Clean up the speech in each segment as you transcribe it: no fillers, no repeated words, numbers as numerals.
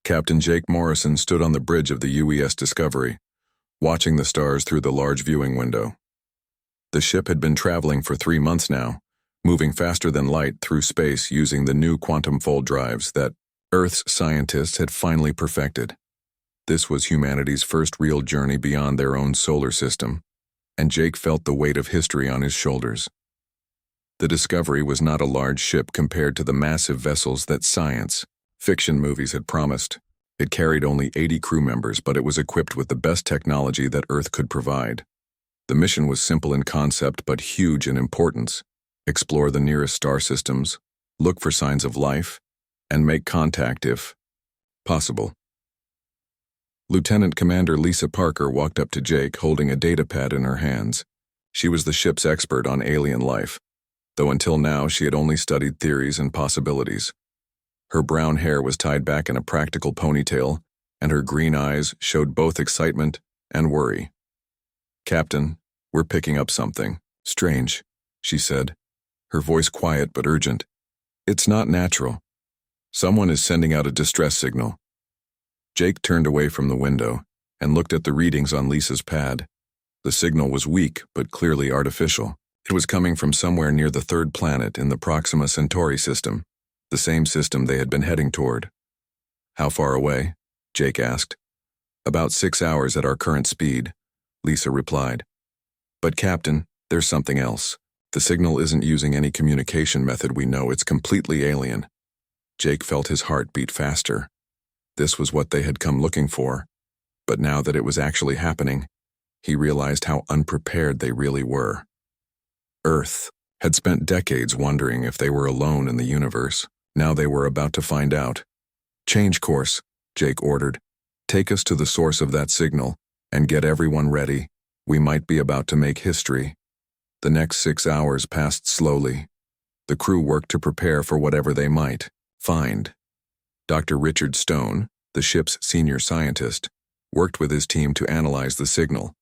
Captain Jake Morrison stood on the bridge of the UES Discovery, watching the stars through the large viewing window. The ship had been traveling for 3 months now, moving faster than light through space using the new quantum fold drives that Earth's scientists had finally perfected. This was humanity's first real journey beyond their own solar system, and Jake felt the weight of history on his shoulders. The Discovery was not a large ship compared to the massive vessels that science fiction movies had promised. It carried only 80 crew members, but it was equipped with the best technology that Earth could provide. The mission was simple in concept but huge in importance: explore the nearest star systems, look for signs of life, and make contact if possible. Lieutenant Commander Lisa Parker walked up to Jake holding a datapad in her hands. She was the ship's expert on alien life, though until now she had only studied theories and possibilities. Her brown hair was tied back in a practical ponytail, and her green eyes showed both excitement and worry. "Captain, we're picking up something strange," she said, her voice quiet but urgent. "It's not natural. Someone is sending out a distress signal." Jake turned away from the window and looked at the readings on Lisa's pad. The signal was weak but clearly artificial. It was coming from somewhere near the third planet in the Proxima Centauri system, the same system they had been heading toward. "How far away?" Jake asked. "About 6 hours at our current speed," Lisa replied. "But Captain, there's something else. The signal isn't using any communication method we know. It's completely alien." Jake felt his heart beat faster. This was what they had come looking for, but now that it was actually happening, he realized how unprepared they really were. Earth had spent decades wondering if they were alone in the universe. Now they were about to find out. "Change course," Jake ordered. "Take us to the source of that signal, and get everyone ready. We might be about to make history." The next 6 hours passed slowly. The crew worked to prepare for whatever they might find. Dr. Richard Stone, the ship's senior scientist, worked with his team to analyze the signal.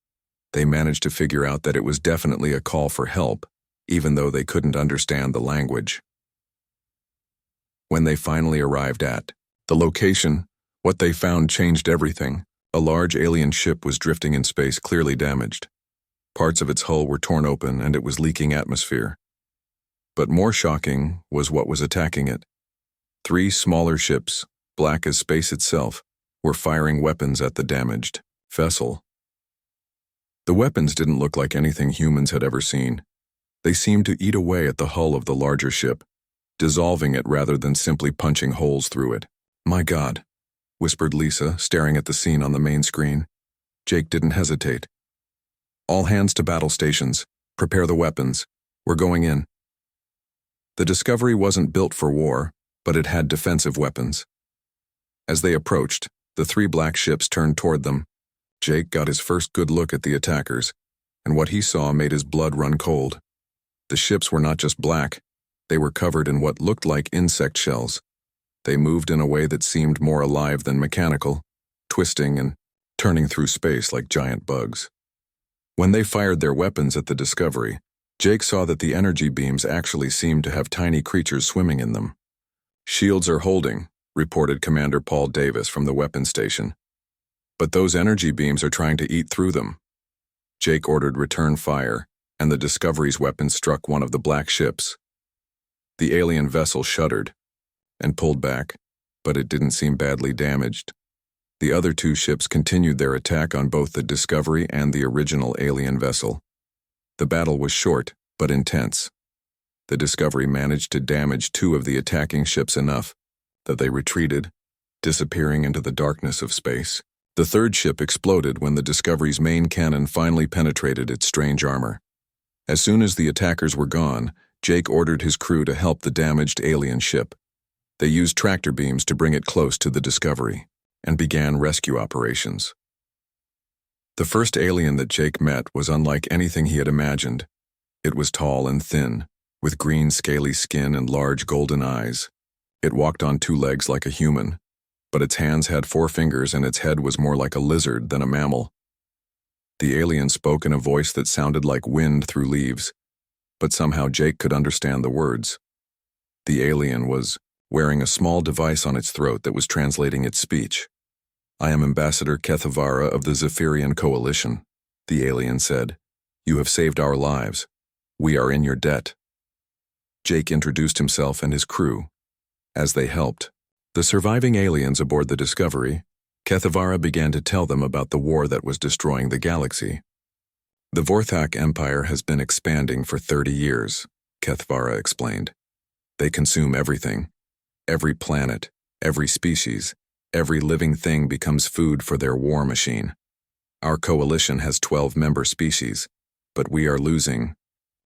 They managed to figure out that it was definitely a call for help, even though they couldn't understand the language. When they finally arrived at the location, what they found changed everything. A large alien ship was drifting in space, clearly damaged. Parts of its hull were torn open and it was leaking atmosphere. But more shocking was what was attacking it. 3 smaller ships, black as space itself, were firing weapons at the damaged vessel. The weapons didn't look like anything humans had ever seen. They seemed to eat away at the hull of the larger ship, dissolving it rather than simply punching holes through it. "My God," whispered Lisa, staring at the scene on the main screen. Jake didn't hesitate. "All hands to battle stations. Prepare the weapons. We're going in." The Discovery wasn't built for war, but it had defensive weapons. As they approached, the 3 black ships turned toward them. Jake got his first good look at the attackers, and what he saw made his blood run cold. The ships were not just black, they were covered in what looked like insect shells. They moved in a way that seemed more alive than mechanical, twisting and turning through space like giant bugs. When they fired their weapons at the Discovery, Jake saw that the energy beams actually seemed to have tiny creatures swimming in them. "Shields are holding," reported Commander Paul Davis from the weapons station. "But those energy beams are trying to eat through them." Jake ordered return fire, and the Discovery's weapons struck one of the black ships. The alien vessel shuddered and pulled back, but it didn't seem badly damaged. The other 2 ships continued their attack on both the Discovery and the original alien vessel. The battle was short, but intense. The Discovery managed to damage 2 of the attacking ships enough that they retreated, disappearing into the darkness of space. The 3rd ship exploded when the Discovery's main cannon finally penetrated its strange armor. As soon as the attackers were gone, Jake ordered his crew to help the damaged alien ship. They used tractor beams to bring it close to the Discovery, and began rescue operations. The first alien that Jake met was unlike anything he had imagined. It was tall and thin, with green scaly skin and large golden eyes. It walked on 2 legs like a human, but its hands had 4 fingers and its head was more like a lizard than a mammal. The alien spoke in a voice that sounded like wind through leaves, but somehow Jake could understand the words. The alien was wearing a small device on its throat that was translating its speech. "I am Ambassador Kethavara of the Zephyrian Coalition," the alien said. "You have saved our lives. We are in your debt." Jake introduced himself and his crew. As they helped the surviving aliens aboard the Discovery, Kethavara began to tell them about the war that was destroying the galaxy. "The Vorthak Empire has been expanding for 30 years, Kethavara explained. "They consume everything. Every planet, every species, every living thing becomes food for their war machine. Our coalition has 12 member species, but we are losing."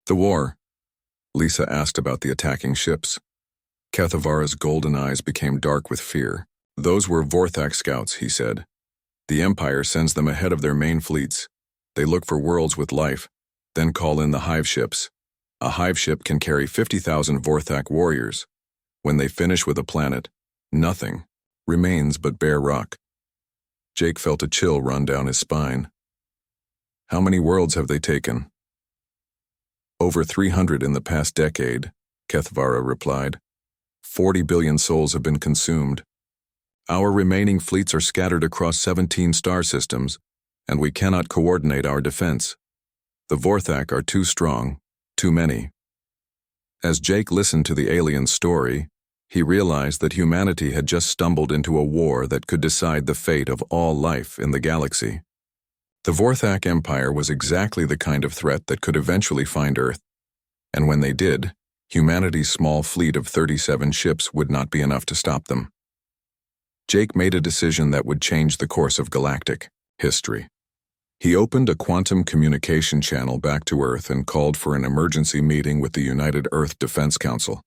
"The war?" Lisa asked about the attacking ships. Kethavara's golden eyes became dark with fear. "Those were Vorthak scouts," he said. "The Empire sends them ahead of their main fleets. They look for worlds with life, then call in the hive ships. A hive ship can carry 50,000 Vorthak warriors. When they finish with a planet, nothing remains but bare rock." Jake felt a chill run down his spine. "How many worlds have they taken?" "Over 300 in the past decade," Kethavara replied. 40 billion souls have been consumed. Our remaining fleets are scattered across 17 star systems, and we cannot coordinate our defense. The Vorthak are too strong, too many." As Jake listened to the alien's story, he realized that humanity had just stumbled into a war that could decide the fate of all life in the galaxy. The Vorthak Empire was exactly the kind of threat that could eventually find Earth, and when they did, humanity's small fleet of 37 ships would not be enough to stop them. Jake made a decision that would change the course of galactic history. He opened a quantum communication channel back to Earth and called for an emergency meeting with the United Earth Defense Council.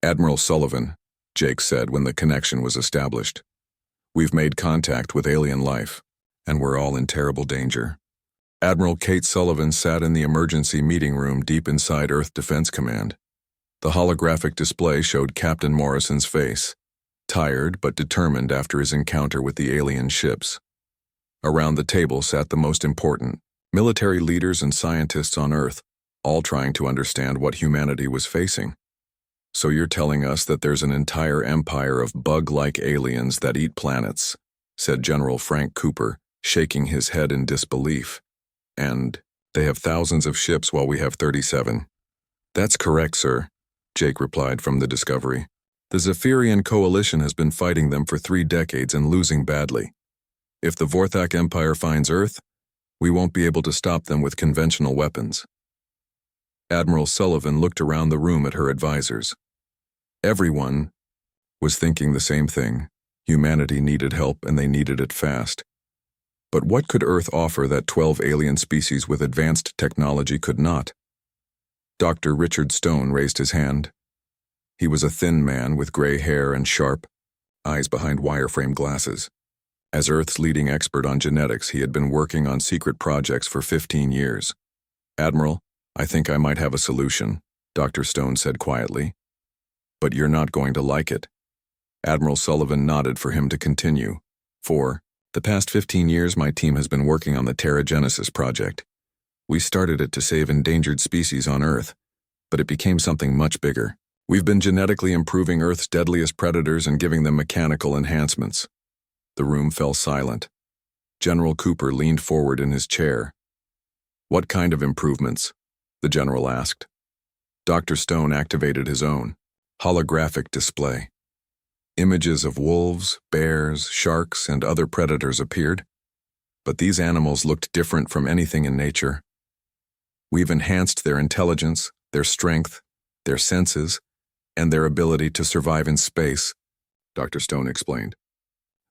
"Admiral Sullivan," Jake said when the connection was established, "we've made contact with alien life, and we're all in terrible danger." Admiral Kate Sullivan sat in the emergency meeting room deep inside Earth Defense Command. The holographic display showed Captain Morrison's face, tired but determined after his encounter with the alien ships. Around the table sat the most important military leaders and scientists on Earth, all trying to understand what humanity was facing. "So you're telling us that there's an entire empire of bug-like aliens that eat planets," said General Frank Cooper, shaking his head in disbelief. "And they have thousands of ships while we have 37. "That's correct, sir," Jake replied from the Discovery. "The Zephyrian Coalition has been fighting them for 3 decades and losing badly. If the Vorthak Empire finds Earth, we won't be able to stop them with conventional weapons." Admiral Sullivan looked around the room at her advisors. Everyone was thinking the same thing. Humanity needed help, and they needed it fast. But what could Earth offer that 12 alien species with advanced technology could not? Dr. Richard Stone raised his hand. He was a thin man with gray hair and sharp eyes behind wireframe glasses. As Earth's leading expert on genetics, he had been working on secret projects for 15 years. "Admiral, I think I might have a solution," Dr. Stone said quietly. "But you're not going to like it." Admiral Sullivan nodded for him to continue. "For the past 15 years, my team has been working on the Terragenesis project. We started it to save endangered species on Earth, but it became something much bigger. We've been genetically improving Earth's deadliest predators and giving them mechanical enhancements." The room fell silent. General Cooper leaned forward in his chair. "What kind of improvements?" the general asked. Dr. Stone activated his own holographic display. Images of wolves, bears, sharks, and other predators appeared, but these animals looked different from anything in nature. "We've enhanced their intelligence, their strength, their senses, and their ability to survive in space," Dr. Stone explained.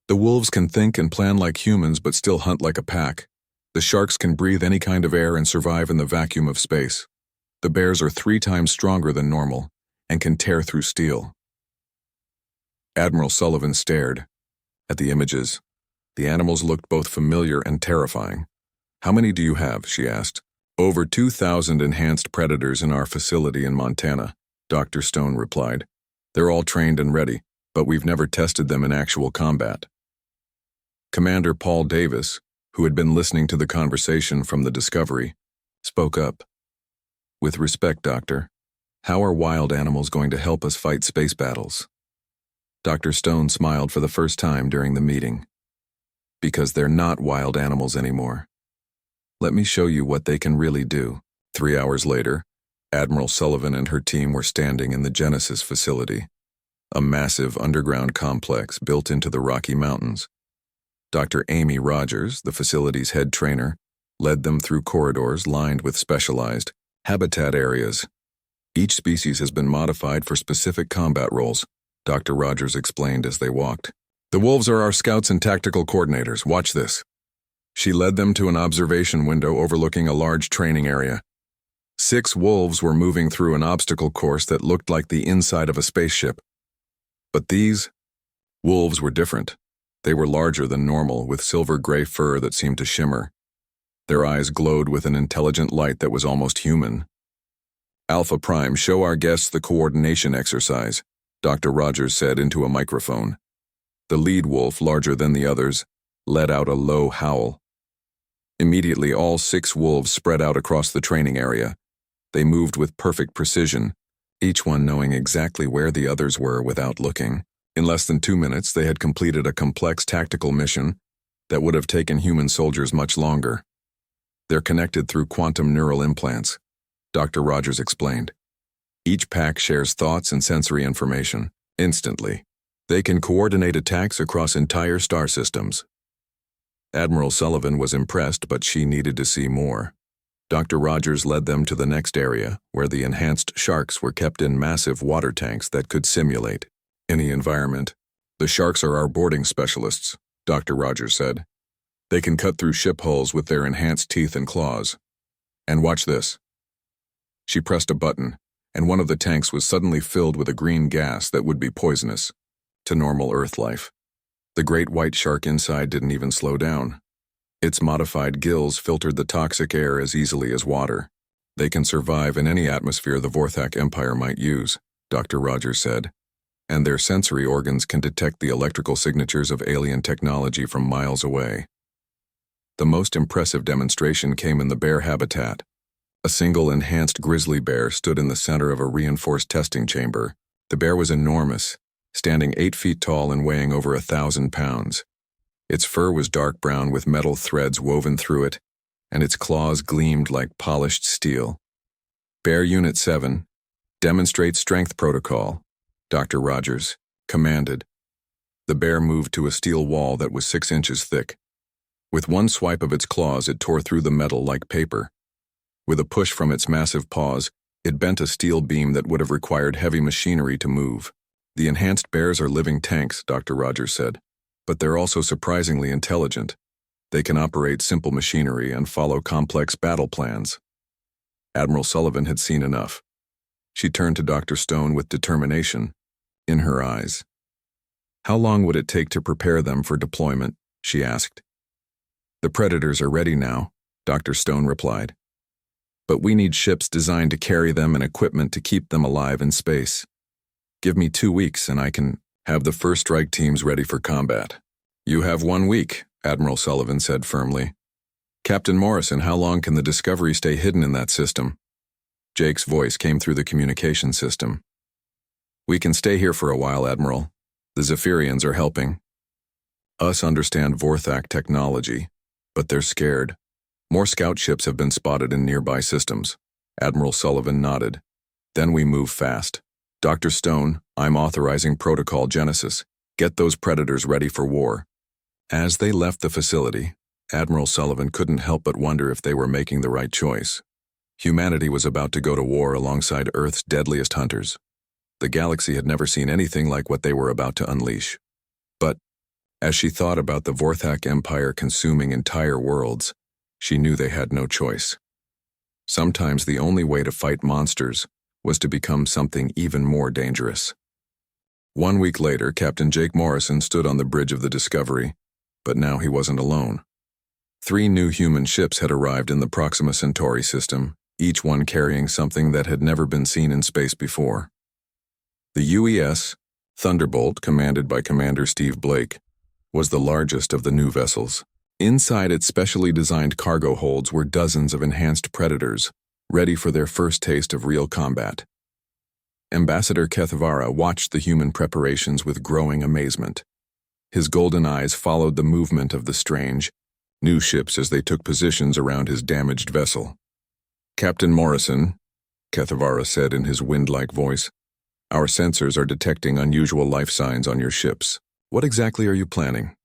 "The wolves can think and plan like humans but still hunt like a pack. The sharks can breathe any kind of air and survive in the vacuum of space. The bears are 3 times stronger than normal and can tear through steel." Admiral Sullivan stared at the images. The animals looked both familiar and terrifying. "How many do you have?" she asked. "Over 2,000 enhanced predators in our facility in Montana," Dr. Stone replied. "They're all trained and ready, but we've never tested them in actual combat." Commander Paul Davis, who had been listening to the conversation from the Discovery, spoke up. "With respect, Doctor, how are wild animals going to help us fight space battles?" Dr. Stone smiled for the first time during the meeting. Because they're not wild animals anymore. Let me show you what they can really do. 3 hours later, Admiral Sullivan and her team were standing in the Genesis facility, a massive underground complex built into the Rocky Mountains. Dr. Amy Rogers, the facility's head trainer, led them through corridors lined with specialized habitat areas. Each species has been modified for specific combat roles, Dr. Rogers explained as they walked. The wolves are our scouts and tactical coordinators. Watch this. She led them to an observation window overlooking a large training area. 6 wolves were moving through an obstacle course that looked like the inside of a spaceship. But these wolves were different. They were larger than normal, with silver-gray fur that seemed to shimmer. Their eyes glowed with an intelligent light that was almost human. Alpha Prime, show our guests the coordination exercise, Dr. Rogers said into a microphone. The lead wolf, larger than the others, let out a low howl. Immediately, all 6 wolves spread out across the training area. They moved with perfect precision, each one knowing exactly where the others were without looking. In less than 2 minutes, they had completed a complex tactical mission that would have taken human soldiers much longer. They're connected through quantum neural implants, Dr. Rogers explained. Each pack shares thoughts and sensory information, instantly. They can coordinate attacks across entire star systems. Admiral Sullivan was impressed, but she needed to see more. Dr. Rogers led them to the next area, where the enhanced sharks were kept in massive water tanks that could simulate any environment. The sharks are our boarding specialists, Dr. Rogers said. They can cut through ship hulls with their enhanced teeth and claws. And watch this. She pressed a button, and one of the tanks was suddenly filled with a green gas that would be poisonous to normal Earth life. The great white shark inside didn't even slow down. Its modified gills filtered the toxic air as easily as water. They can survive in any atmosphere the Vorthak Empire might use, Dr. Rogers said, and their sensory organs can detect the electrical signatures of alien technology from miles away. The most impressive demonstration came in the bear habitat. A single enhanced grizzly bear stood in the center of a reinforced testing chamber. The bear was enormous, standing 8 feet tall and weighing over 1,000 pounds. Its fur was dark brown with metal threads woven through it, and its claws gleamed like polished steel. Bear Unit 7, demonstrate strength protocol, Dr. Rogers commanded. The bear moved to a steel wall that was 6 inches thick. With one swipe of its claws, it tore through the metal like paper. With a push from its massive paws, it bent a steel beam that would have required heavy machinery to move. The enhanced bears are living tanks, Dr. Rogers said, but they're also surprisingly intelligent. They can operate simple machinery and follow complex battle plans. Admiral Sullivan had seen enough. She turned to Dr. Stone with determination in her eyes. How long would it take to prepare them for deployment? She asked. The Predators are ready now, Dr. Stone replied. But we need ships designed to carry them and equipment to keep them alive in space. Give me 2 weeks and I can have the first strike teams ready for combat. You have 1 week, Admiral Sullivan said firmly. Captain Morrison, how long can the Discovery stay hidden in that system? Jake's voice came through the communication system. We can stay here for a while, Admiral. The Zephyrians are helping. Us understand Vorthak technology, but they're scared. More scout ships have been spotted in nearby systems. Admiral Sullivan nodded. Then we move fast. Dr. Stone, I'm authorizing Protocol Genesis. Get those Predators ready for war. As they left the facility, Admiral Sullivan couldn't help but wonder if they were making the right choice. Humanity was about to go to war alongside Earth's deadliest hunters. The galaxy had never seen anything like what they were about to unleash. But, as she thought about the Vorthak Empire consuming entire worlds, she knew they had no choice. Sometimes the only way to fight monsters was to become something even more dangerous. 1 week later, Captain Jake Morrison stood on the bridge of the Discovery, but now he wasn't alone. 3 new human ships had arrived in the Proxima Centauri system, each one carrying something that had never been seen in space before. The UES, Thunderbolt, commanded by Commander Steve Blake, was the largest of the new vessels. Inside its specially designed cargo holds were dozens of enhanced Predators, ready for their first taste of real combat. Ambassador Kethvara watched the human preparations with growing amazement. His golden eyes followed the movement of the strange, new ships as they took positions around his damaged vessel. "Captain Morrison," Kethvara said in his wind-like voice, "our sensors are detecting unusual life signs on your ships. What exactly are you planning?"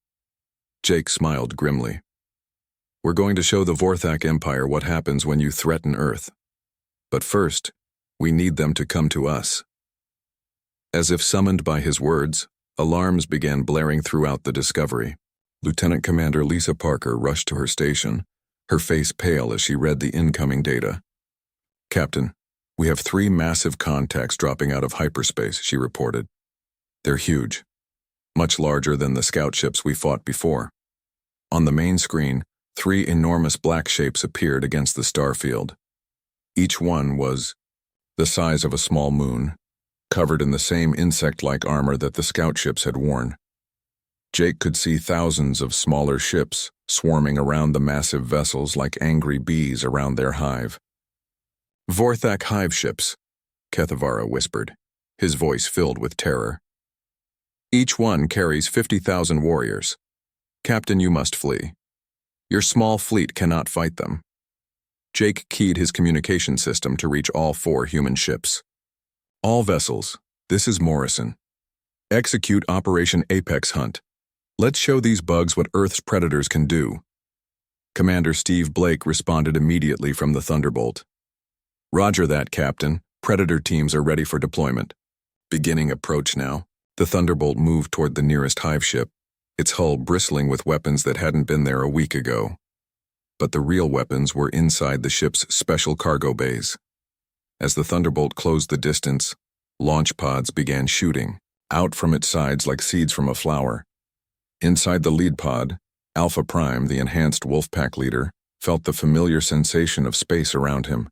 Jake smiled grimly. "We're going to show the Vorthak Empire what happens when you threaten Earth. But first, we need them to come to us." As if summoned by his words, alarms began blaring throughout the Discovery. Lieutenant Commander Lisa Parker rushed to her station, her face pale as she read the incoming data. "Captain, we have 3 massive contacts dropping out of hyperspace," she reported. "They're huge, much larger than the scout ships we fought before." On the main screen, 3 enormous black shapes appeared against the starfield. Each one was the size of a small moon, covered in the same insect-like armor that the scout ships had worn. Jake could see thousands of smaller ships swarming around the massive vessels like angry bees around their hive. "Vorthak hive ships," Kethvara whispered, his voice filled with terror. "Each one carries 50,000 warriors. Captain, you must flee. Your small fleet cannot fight them." Jake keyed his communication system to reach all 4 human ships. "All vessels, this is Morrison. Execute Operation Apex Hunt. Let's show these bugs what Earth's predators can do." Commander Steve Blake responded immediately from the Thunderbolt. "Roger that, Captain. Predator teams are ready for deployment." Beginning approach now, the Thunderbolt moved toward the nearest hive ship, its hull bristling with weapons that hadn't been there a week ago. But the real weapons were inside the ship's special cargo bays. As the Thunderbolt closed the distance, launch pods began shooting, out from its sides like seeds from a flower. Inside the lead pod, Alpha Prime, the enhanced Wolfpack leader, felt the familiar sensation of space around him.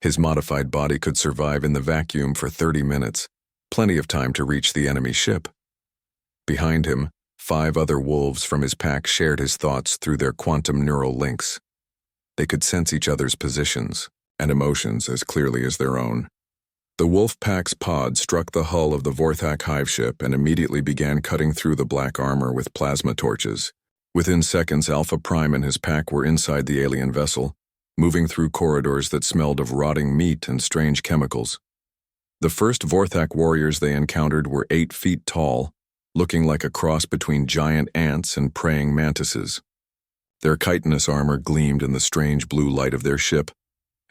His modified body could survive in the vacuum for 30 minutes, plenty of time to reach the enemy ship. Behind him, 5 other wolves from his pack shared his thoughts through their quantum neural links. They could sense each other's positions and emotions as clearly as their own. The wolf pack's pod struck the hull of the Vorthak hive ship and immediately began cutting through the black armor with plasma torches. Within seconds, Alpha Prime and his pack were inside the alien vessel, moving through corridors that smelled of rotting meat and strange chemicals. The first Vorthak warriors they encountered were 8 feet tall, looking like a cross between giant ants and praying mantises. Their chitinous armor gleamed in the strange blue light of their ship,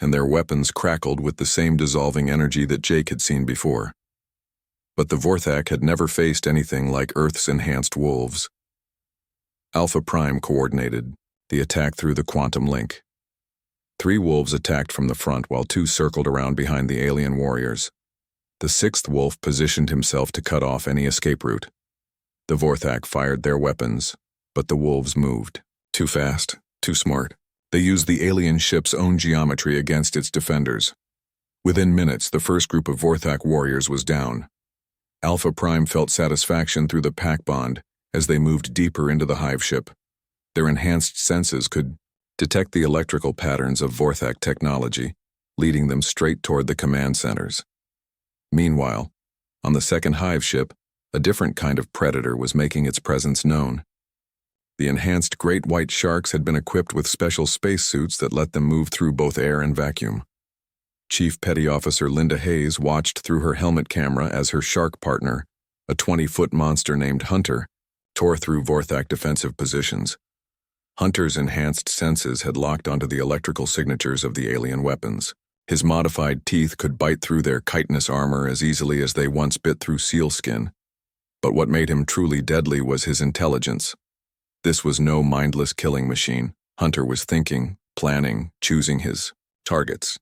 and their weapons crackled with the same dissolving energy that Jake had seen before. But the Vorthak had never faced anything like Earth's enhanced wolves. Alpha Prime coordinated the attack through the quantum link. 3 wolves attacked from the front while 2 circled around behind the alien warriors. The 6th wolf positioned himself to cut off any escape route. The Vorthak fired their weapons, but the wolves moved. Too fast, too smart. They used the alien ship's own geometry against its defenders. Within minutes, the first group of Vorthak warriors was down. Alpha Prime felt satisfaction through the pack bond as they moved deeper into the hive ship. Their enhanced senses could detect the electrical patterns of Vorthak technology, leading them straight toward the command centers. Meanwhile, on the second hive ship, a different kind of predator was making its presence known. The enhanced great white sharks had been equipped with special spacesuits that let them move through both air and vacuum. Chief Petty Officer Linda Hayes watched through her helmet camera as her shark partner, a 20-foot monster named Hunter, tore through Vorthak defensive positions. Hunter's enhanced senses had locked onto the electrical signatures of the alien weapons. His modified teeth could bite through their chitinous armor as easily as they once bit through sealskin. But what made him truly deadly was his intelligence. This was no mindless killing machine. Hunter was thinking, planning, choosing his targets.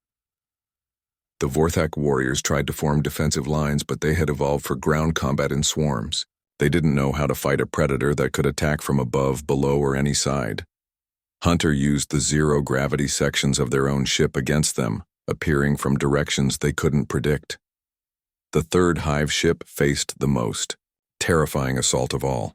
The Vorthak warriors tried to form defensive lines, but they had evolved for ground combat in swarms. They didn't know how to fight a predator that could attack from above, below, or any side. Hunter used the zero-gravity sections of their own ship against them, appearing from directions they couldn't predict. The third hive ship faced the most terrifying assault of all.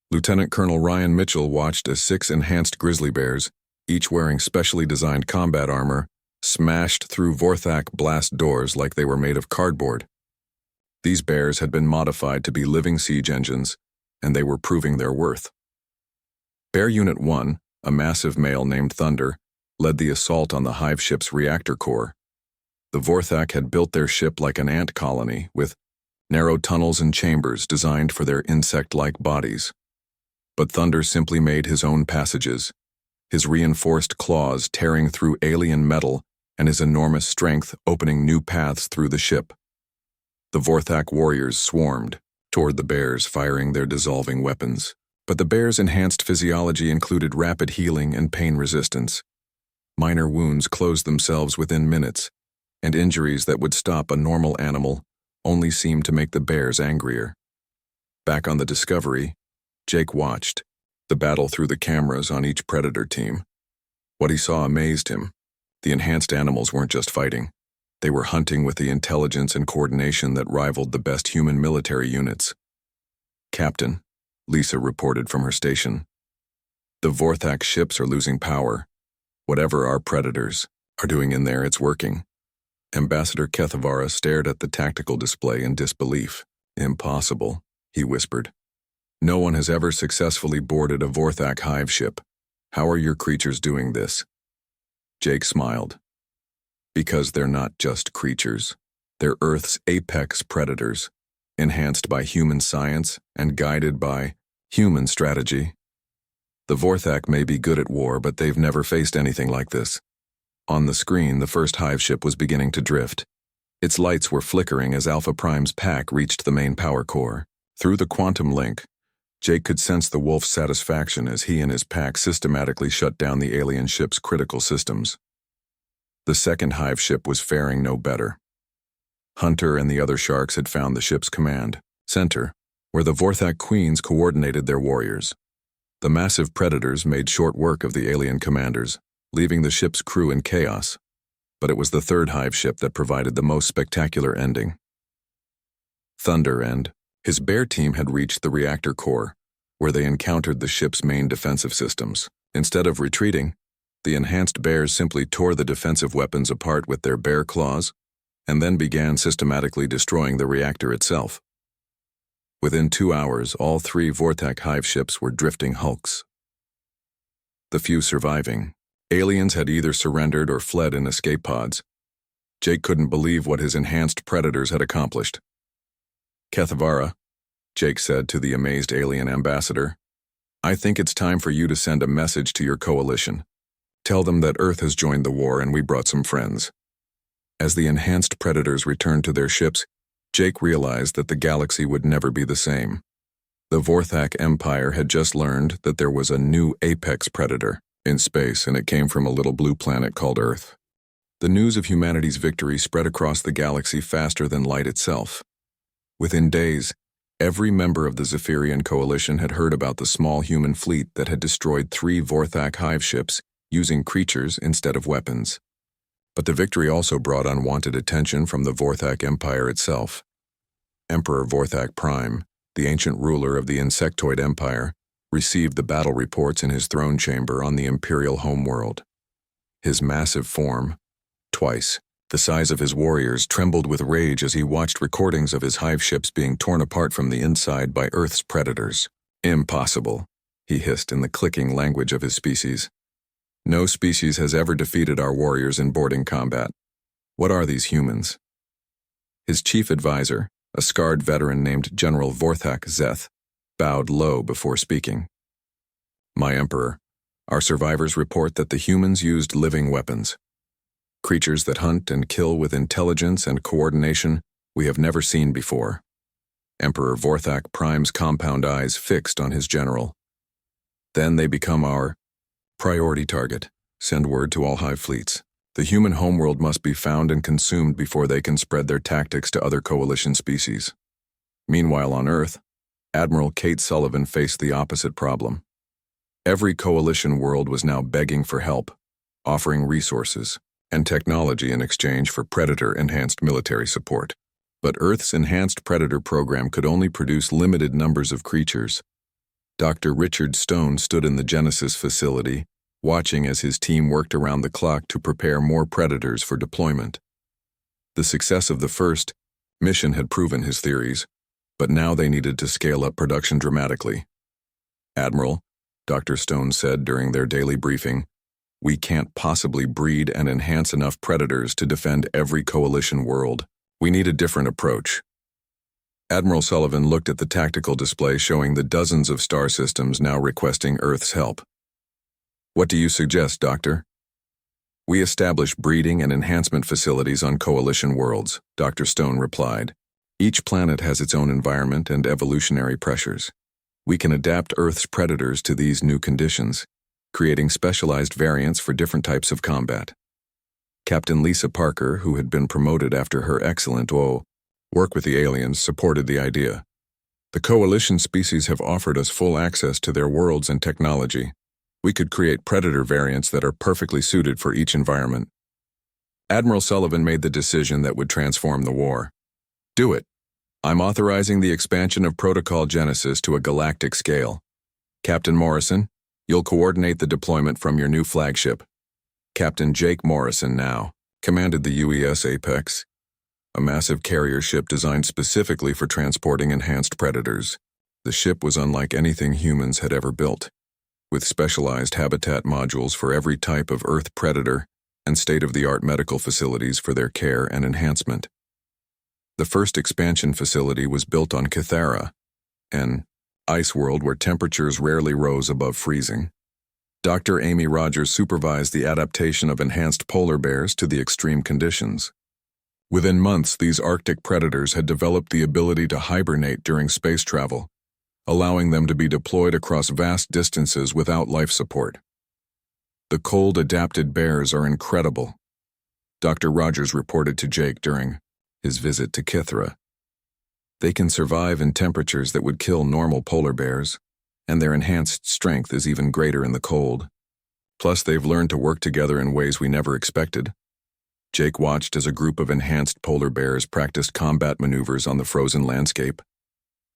Lieutenant Colonel Ryan Mitchell watched as 6 enhanced grizzly bears, each wearing specially designed combat armor, smashed through Vorthak blast doors like they were made of cardboard. These bears had been modified to be living siege engines, and they were proving their worth. Bear Unit 1, a massive male named Thunder, led the assault on the hive ship's reactor core. The Vorthak had built their ship like an ant colony, with narrow tunnels and chambers designed for their insect-like bodies. But Thunder simply made his own passages, his reinforced claws tearing through alien metal and his enormous strength opening new paths through the ship. The Vorthak warriors swarmed toward the bears, firing their dissolving weapons. But the bears' enhanced physiology included rapid healing and pain resistance. Minor wounds closed themselves within minutes, and injuries that would stop a normal animal only seemed to make the bears angrier. Back on the Discovery, Jake watched the battle through the cameras on each Predator team. What he saw amazed him. The enhanced animals weren't just fighting. They were hunting with the intelligence and coordination that rivaled the best human military units. "Captain," Lisa reported from her station, "the Vorthak ships are losing power. Whatever our Predators are doing in there, it's working." Ambassador Kethavara stared at the tactical display in disbelief. "Impossible," he whispered. "No one has ever successfully boarded a Vorthak hive ship. How are your creatures doing this?" Jake smiled. "Because they're not just creatures. They're Earth's apex predators, enhanced by human science and guided by human strategy. The Vorthak may be good at war, but they've never faced anything like this." On the screen, the first hive ship was beginning to drift. Its lights were flickering as Alpha Prime's pack reached the main power core. Through the quantum link, Jake could sense the wolf's satisfaction as he and his pack systematically shut down the alien ship's critical systems. The second hive ship was faring no better. Hunter and the other sharks had found the ship's command center, where the Vorthak queens coordinated their warriors. The massive predators made short work of the alien commanders, leaving the ship's crew in chaos. But it was the third hive ship that provided the most spectacular ending. Thunder and his bear team had reached the reactor core, where they encountered the ship's main defensive systems. Instead of retreating, the enhanced bears simply tore the defensive weapons apart with their bear claws, and then began systematically destroying the reactor itself. Within 2 hours, all 3 Vorthak hive ships were drifting hulks. The few surviving aliens had either surrendered or fled in escape pods. Jake couldn't believe what his enhanced predators had accomplished. "Kethavara," Jake said to the amazed alien ambassador, "I think it's time for you to send a message to your coalition. Tell them that Earth has joined the war and we brought some friends." As the enhanced predators returned to their ships, Jake realized that the galaxy would never be the same. The Vorthak Empire had just learned that there was a new apex predator in space, and it came from a little blue planet called Earth. The news of humanity's victory spread across the galaxy faster than light itself. Within days, every member of the Zephyrian coalition had heard about the small human fleet that had destroyed 3 Vorthak hive ships using creatures instead of weapons. But the victory also brought unwanted attention from the Vorthak Empire itself. Emperor Vorthak Prime, the ancient ruler of the Insectoid Empire, received the battle reports in his throne chamber on the imperial homeworld. His massive form, twice the size of his warriors, trembled with rage as he watched recordings of his hive ships being torn apart from the inside by Earth's predators. "Impossible," he hissed in the clicking language of his species. "No species has ever defeated our warriors in boarding combat. What are these humans?" His chief advisor, a scarred veteran named General Vorthak Zeth, bowed low before speaking. "My Emperor, our survivors report that the humans used living weapons. Creatures that hunt and kill with intelligence and coordination we have never seen before." Emperor Vorthak Prime's compound eyes fixed on his general. "Then they become our priority target. Send word to all hive fleets. The human homeworld must be found and consumed before they can spread their tactics to other coalition species." Meanwhile on Earth, Admiral Kate Sullivan faced the opposite problem. Every coalition world was now begging for help, offering resources and technology in exchange for Predator-enhanced military support. But Earth's Enhanced Predator program could only produce limited numbers of creatures. Dr. Richard Stone stood in the Genesis facility, watching as his team worked around the clock to prepare more predators for deployment. The success of the first mission had proven his theories, but now they needed to scale up production dramatically. "Admiral," Dr. Stone said during their daily briefing, "we can't possibly breed and enhance enough predators to defend every coalition world. We need a different approach." Admiral Sullivan looked at the tactical display showing the dozens of star systems now requesting Earth's help. "What do you suggest, Doctor?" "We establish breeding and enhancement facilities on coalition worlds," Dr. Stone replied. "Each planet has its own environment and evolutionary pressures. We can adapt Earth's predators to these new conditions, creating specialized variants for different types of combat." Captain Lisa Parker, who had been promoted after her excellent work with the aliens, supported the idea. "The coalition species have offered us full access to their worlds and technology. We could create predator variants that are perfectly suited for each environment." Admiral Sullivan made the decision that would transform the war. "Do it. I'm authorizing the expansion of Protocol Genesis to a galactic scale. Captain Morrison, you'll coordinate the deployment from your new flagship." Captain Jake Morrison now commanded the UES Apex, a massive carrier ship designed specifically for transporting enhanced predators. The ship was unlike anything humans had ever built, with specialized habitat modules for every type of Earth predator and state-of-the-art medical facilities for their care and enhancement. The first expansion facility was built on Kythera, an ice world where temperatures rarely rose above freezing. Dr. Amy Rogers supervised the adaptation of enhanced polar bears to the extreme conditions. Within months, these Arctic predators had developed the ability to hibernate during space travel, allowing them to be deployed across vast distances without life support. "The cold-adapted bears are incredible," Dr. Rogers reported to Jake during his visit to Kythera. "They can survive in temperatures that would kill normal polar bears, and their enhanced strength is even greater in the cold. Plus, they've learned to work together in ways we never expected." Jake watched as a group of enhanced polar bears practiced combat maneuvers on the frozen landscape.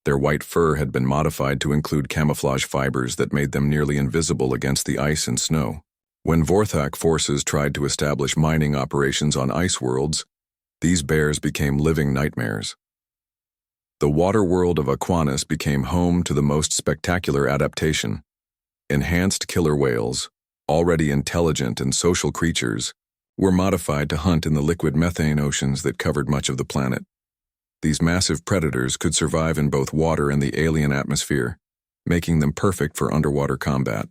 Their white fur had been modified to include camouflage fibers that made them nearly invisible against the ice and snow. When Vorthak forces tried to establish mining operations on ice worlds, these bears became living nightmares. The water world of Aquanus became home to the most spectacular adaptation. Enhanced killer whales, already intelligent and social creatures, were modified to hunt in the liquid methane oceans that covered much of the planet. These massive predators could survive in both water and the alien atmosphere, making them perfect for underwater combat.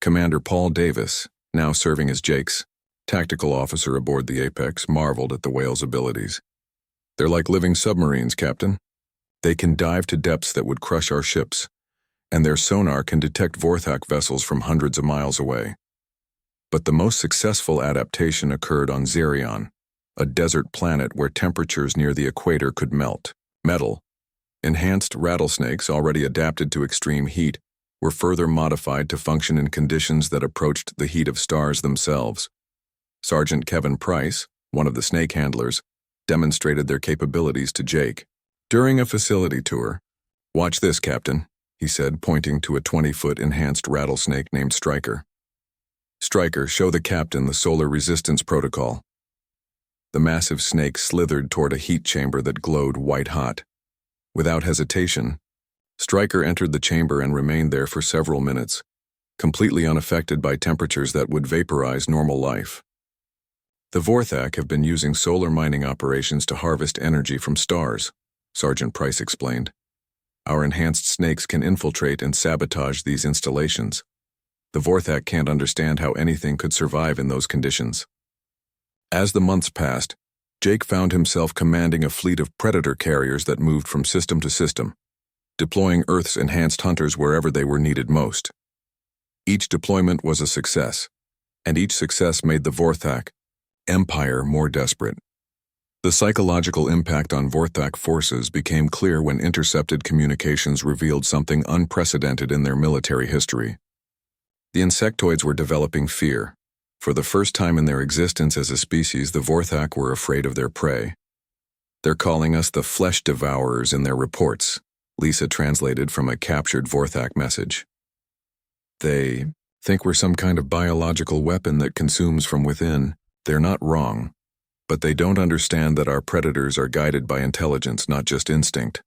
Commander Paul Davis, now serving as Jake's tactical officer aboard the Apex, marveled at the whale's abilities. "They're like living submarines, Captain. They can dive to depths that would crush our ships, and their sonar can detect Vorthak vessels from hundreds of miles away." But the most successful adaptation occurred on Xerion, a desert planet where temperatures near the equator could melt metal. Enhanced rattlesnakes, already adapted to extreme heat, were further modified to function in conditions that approached the heat of stars themselves. Sergeant Kevin Price, one of the snake handlers, demonstrated their capabilities to Jake. During a facility tour, "Watch this, Captain," he said, pointing to a 20-foot enhanced rattlesnake named Striker. "Striker, show the captain the solar resistance protocol." The massive snake slithered toward a heat chamber that glowed white-hot. Without hesitation, Striker entered the chamber and remained there for several minutes, completely unaffected by temperatures that would vaporize normal life. "The Vorthak have been using solar mining operations to harvest energy from stars," Sergeant Price explained. "Our enhanced snakes can infiltrate and sabotage these installations. The Vorthak can't understand how anything could survive in those conditions." As the months passed, Jake found himself commanding a fleet of predator carriers that moved from system to system, deploying Earth's enhanced hunters wherever they were needed most. Each deployment was a success, and each success made the Vorthak Empire more desperate. The psychological impact on Vorthak forces became clear when intercepted communications revealed something unprecedented in their military history. The insectoids were developing fear. For the first time in their existence as a species, the Vorthak were afraid of their prey. "They're calling us the flesh devourers in their reports," Lisa translated from a captured Vorthak message. "They think we're some kind of biological weapon that consumes from within. They're not wrong, but they don't understand that our predators are guided by intelligence, not just instinct.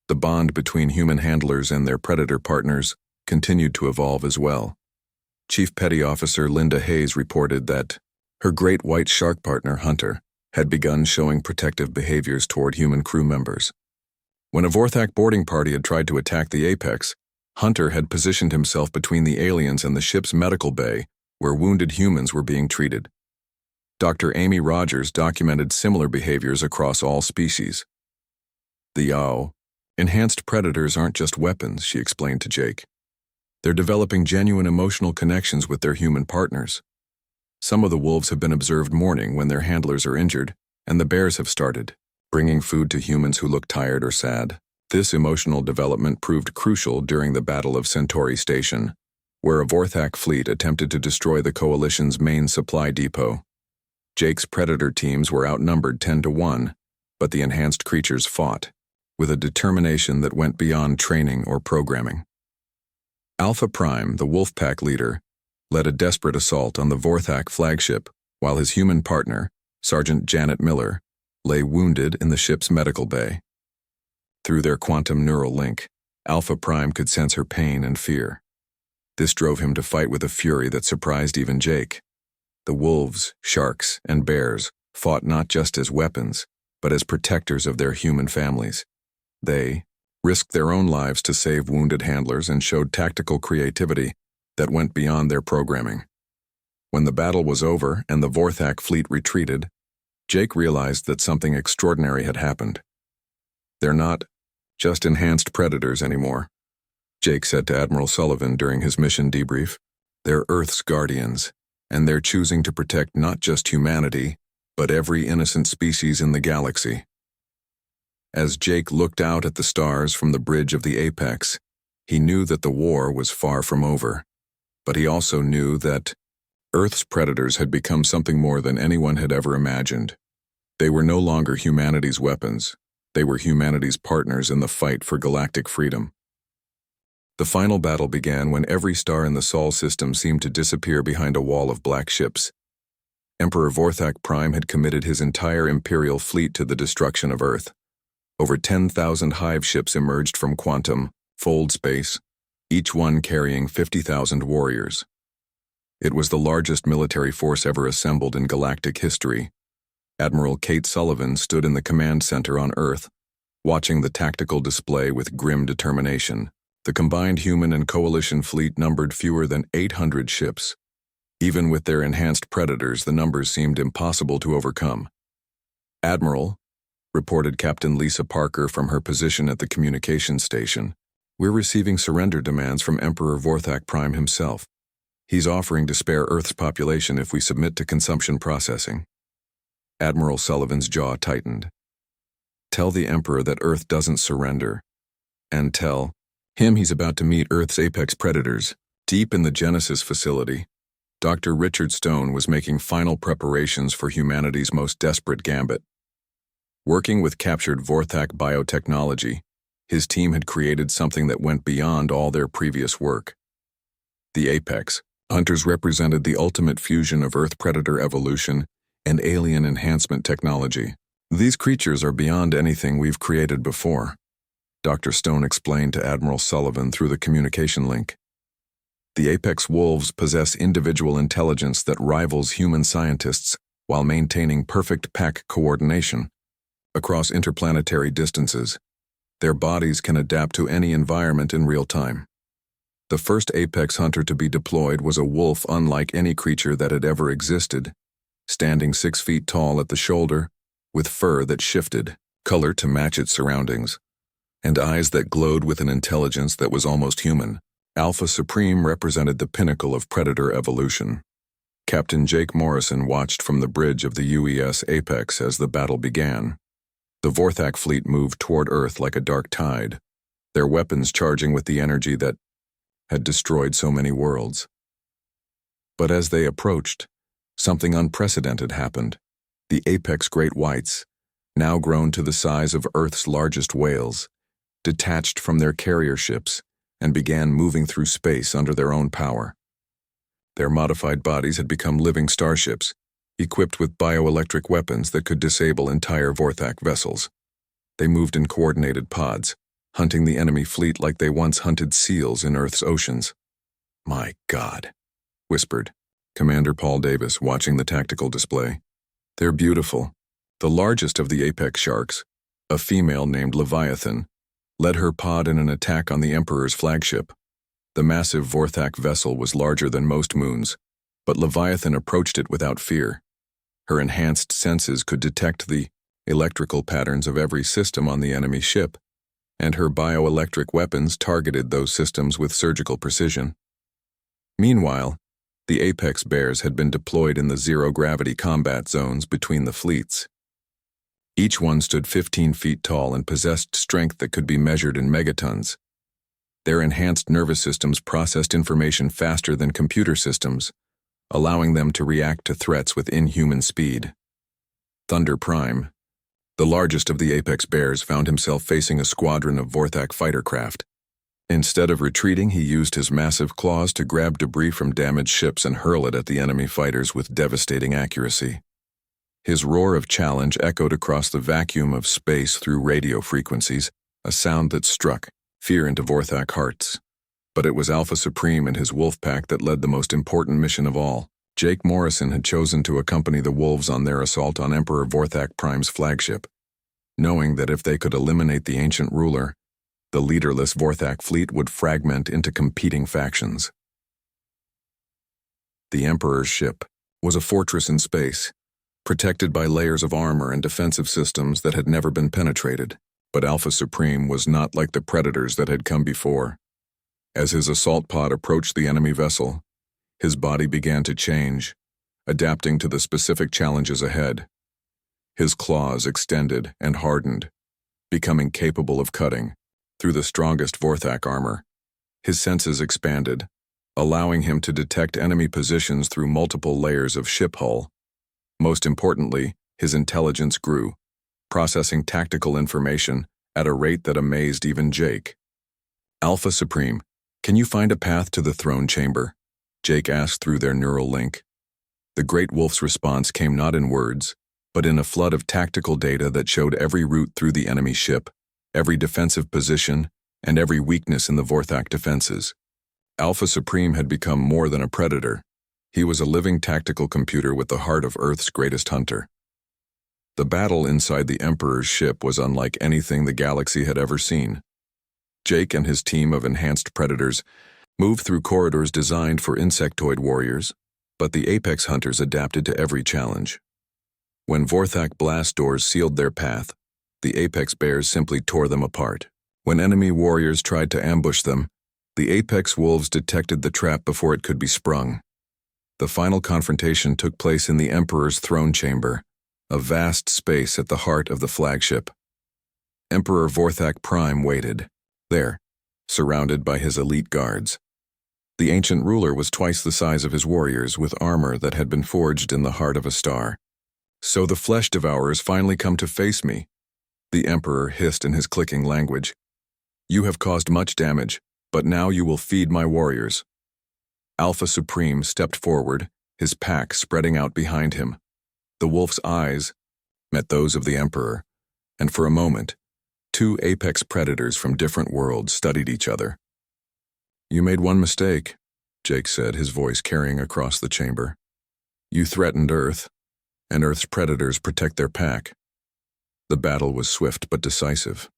The bond between human handlers and their predator partners continued to evolve as well. Chief Petty Officer Linda Hayes reported that her great white shark partner, Hunter, had begun showing protective behaviors toward human crew members. When a Vorthak boarding party had tried to attack the Apex, Hunter had positioned himself between the aliens and the ship's medical bay, where wounded humans were being treated. Dr. Amy Rogers documented similar behaviors across all species. The Yao, enhanced predators aren't just weapons, she explained to Jake. They're developing genuine emotional connections with their human partners. Some of the wolves have been observed mourning when their handlers are injured, and the bears have started bringing food to humans who look tired or sad. This emotional development proved crucial during the Battle of Centauri Station, where a Vorthak fleet attempted to destroy the Coalition's main supply depot. Jake's predator teams were outnumbered 10-1, but the enhanced creatures fought with a determination that went beyond training or programming. Alpha Prime, the Wolfpack leader, led a desperate assault on the Vorthak flagship while his human partner, Sergeant Janet Miller, lay wounded in the ship's medical bay. Through their quantum neural link, Alpha Prime could sense her pain and fear. This drove him to fight with a fury that surprised even Jake. The wolves, sharks, and bears fought not just as weapons, but as protectors of their human families. They risked their own lives to save wounded handlers and showed tactical creativity that went beyond their programming. When the battle was over and the Vorthak fleet retreated, Jake realized that something extraordinary had happened. They're not just enhanced predators anymore, Jake said to Admiral Sullivan during his mission debrief. They're Earth's guardians, and they're choosing to protect not just humanity, but every innocent species in the galaxy. As Jake looked out at the stars from the bridge of the Apex, he knew that the war was far from over, but he also knew that Earth's predators had become something more than anyone had ever imagined. They were no longer humanity's weapons. They were humanity's partners in the fight for galactic freedom. The final battle began when every star in the Sol system seemed to disappear behind a wall of black ships. Emperor Vorthak Prime had committed his entire Imperial fleet to the destruction of Earth. Over 10,000 hive ships emerged from quantum, fold space, each one carrying 50,000 warriors. It was the largest military force ever assembled in galactic history. Admiral Kate Sullivan stood in the command center on Earth, watching the tactical display with grim determination. The combined human and coalition fleet numbered fewer than 800 ships. Even with their enhanced predators, the numbers seemed impossible to overcome. Admiral, reported Captain Lisa Parker from her position at the communications station, we're receiving surrender demands from Emperor Vorthak Prime himself. He's offering to spare Earth's population if we submit to consumption processing. Admiral Sullivan's jaw tightened. Tell the Emperor that Earth doesn't surrender. And tell him he's about to meet Earth's apex predators. Deep in the Genesis facility, Dr. Richard Stone was making final preparations for humanity's most desperate gambit. Working with captured Vorthak biotechnology, his team had created something that went beyond all their previous work. The Apex Hunters represented the ultimate fusion of Earth predator evolution and alien enhancement technology. These creatures are beyond anything we've created before, Dr. Stone explained to Admiral Sullivan through the communication link. The Apex Wolves possess individual intelligence that rivals human scientists while maintaining perfect pack coordination. Across interplanetary distances, their bodies can adapt to any environment in real time. The first Apex Hunter to be deployed was a wolf unlike any creature that had ever existed, standing 6 feet tall at the shoulder, with fur that shifted, color to match its surroundings, and eyes that glowed with an intelligence that was almost human. Alpha Supreme represented the pinnacle of predator evolution. Captain Jake Morrison watched from the bridge of the UES Apex as the battle began. The Vorthak fleet moved toward Earth like a dark tide, their weapons charging with the energy that had destroyed so many worlds. But as they approached, something unprecedented happened. The Apex Great Whites, now grown to the size of Earth's largest whales, detached from their carrier ships and began moving through space under their own power. Their modified bodies had become living starships, equipped with bioelectric weapons that could disable entire Vorthak vessels. They moved in coordinated pods, hunting the enemy fleet like they once hunted seals in Earth's oceans. "My God," whispered Commander Paul Davis, watching the tactical display. "They're beautiful." The largest of the apex sharks, a female named Leviathan, led her pod in an attack on the Emperor's flagship. The massive Vorthak vessel was larger than most moons, but Leviathan approached it without fear. Her enhanced senses could detect the electrical patterns of every system on the enemy ship, and her bioelectric weapons targeted those systems with surgical precision. Meanwhile, the apex bears had been deployed in the zero-gravity combat zones between the fleets. Each one stood 15 feet tall and possessed strength that could be measured in megatons. Their enhanced nervous systems processed information faster than computer systems, allowing them to react to threats with inhuman speed. Thunder Prime, the largest of the apex bears, found himself facing a squadron of Vorthak fighter craft. Instead of retreating, he used his massive claws to grab debris from damaged ships and hurl it at the enemy fighters with devastating accuracy. His roar of challenge echoed across the vacuum of space through radio frequencies, a sound that struck fear into Vorthak hearts. But it was Alpha Supreme and his wolf pack that led the most important mission of all. Jake Morrison had chosen to accompany the wolves on their assault on Emperor Vorthak Prime's flagship, knowing that if they could eliminate the ancient ruler, the leaderless Vorthak fleet would fragment into competing factions. The Emperor's ship was a fortress in space, protected by layers of armor and defensive systems that had never been penetrated. But Alpha Supreme was not like the predators that had come before. As his assault pod approached the enemy vessel, his body began to change, adapting to the specific challenges ahead. His claws extended and hardened, becoming capable of cutting through the strongest Vorthak armor. His senses expanded, allowing him to detect enemy positions through multiple layers of ship hull. Most importantly, his intelligence grew, processing tactical information at a rate that amazed even Jake. "Alpha Supreme, can you find a path to the throne chamber?" Jake asked through their neural link. The Great Wolf's response came not in words, but in a flood of tactical data that showed every route through the enemy ship, every defensive position, and every weakness in the Vorthak defenses. Alpha Supreme had become more than a predator. He was a living tactical computer with the heart of Earth's greatest hunter. The battle inside the Emperor's ship was unlike anything the galaxy had ever seen. Jake and his team of enhanced predators moved through corridors designed for insectoid warriors, but the apex hunters adapted to every challenge. When Vorthak blast doors sealed their path, the apex bears simply tore them apart. When enemy warriors tried to ambush them, the apex wolves detected the trap before it could be sprung. The final confrontation took place in the Emperor's throne chamber, a vast space at the heart of the flagship. Emperor Vorthak Prime waited, there, surrounded by his elite guards. The ancient ruler was twice the size of his warriors, with armor that had been forged in the heart of a star. "So the flesh devourers finally come to face me," the Emperor hissed in his clicking language. "You have caused much damage, but now you will feed my warriors." Alpha Supreme stepped forward, his pack spreading out behind him. The wolf's eyes met those of the Emperor, and for a moment, two apex predators from different worlds studied each other. "You made one mistake," Jake said, his voice carrying across the chamber. "You threatened Earth, and Earth's predators protect their pack." The battle was swift but decisive.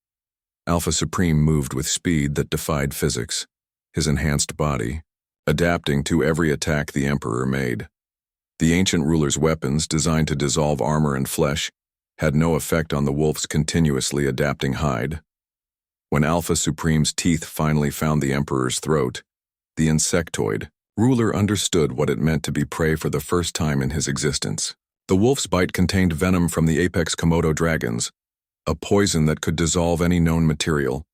Alpha Supreme moved with speed that defied physics, his enhanced body adapting to every attack the Emperor made. The ancient ruler's weapons, designed to dissolve armor and flesh, had no effect on the wolf's continuously adapting hide. When Alpha Supreme's teeth finally found the Emperor's throat, the insectoid ruler understood what it meant to be prey for the first time in his existence. The wolf's bite contained venom from the apex Komodo dragons, a poison that could dissolve any known material.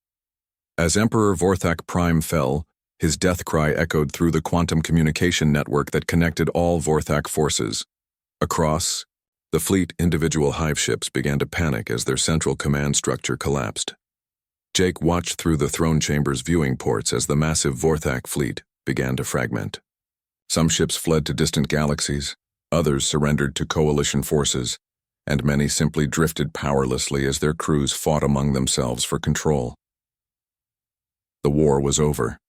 As Emperor Vorthak Prime fell, his death cry echoed through the quantum communication network that connected all Vorthak forces. Across the fleet, individual hive ships began to panic as their central command structure collapsed. Jake watched through the throne chamber's viewing ports as the massive Vorthak fleet began to fragment. Some ships fled to distant galaxies, others surrendered to coalition forces, and many simply drifted powerlessly as their crews fought among themselves for control. The war was over.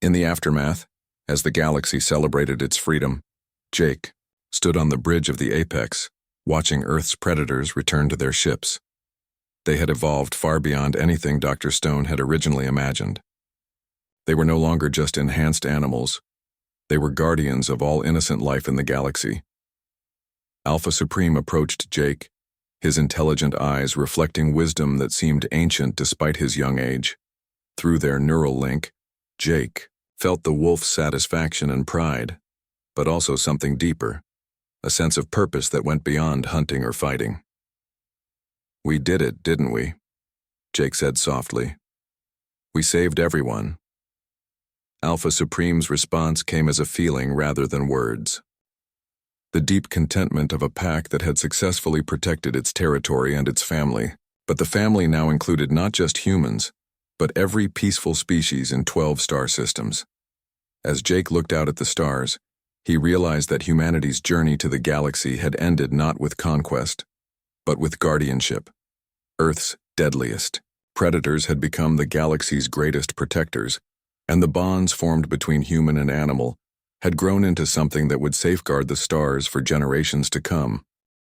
In the aftermath, as the galaxy celebrated its freedom, Jake stood on the bridge of the apex, watching Earth's predators return to their ships. They had evolved far beyond anything Dr. Stone had originally imagined. They were no longer just enhanced animals. They were guardians of all innocent life in the galaxy. Alpha Supreme approached Jake, his intelligent eyes reflecting wisdom that seemed ancient despite his young age. Through their neural link, Jake felt the wolf's satisfaction and pride, but also something deeper, a sense of purpose that went beyond hunting or fighting. "We did it, didn't we?" Jake said softly. "We saved everyone." Alpha Supreme's response came as a feeling rather than words. The deep contentment of a pack that had successfully protected its territory and its family, but the family now included not just humans, but every peaceful species in 12 star systems. As Jake looked out at the stars, he realized that humanity's journey to the galaxy had ended not with conquest, but with guardianship. Earth's deadliest predators had become the galaxy's greatest protectors, and the bonds formed between human and animal had grown into something that would safeguard the stars for generations to come.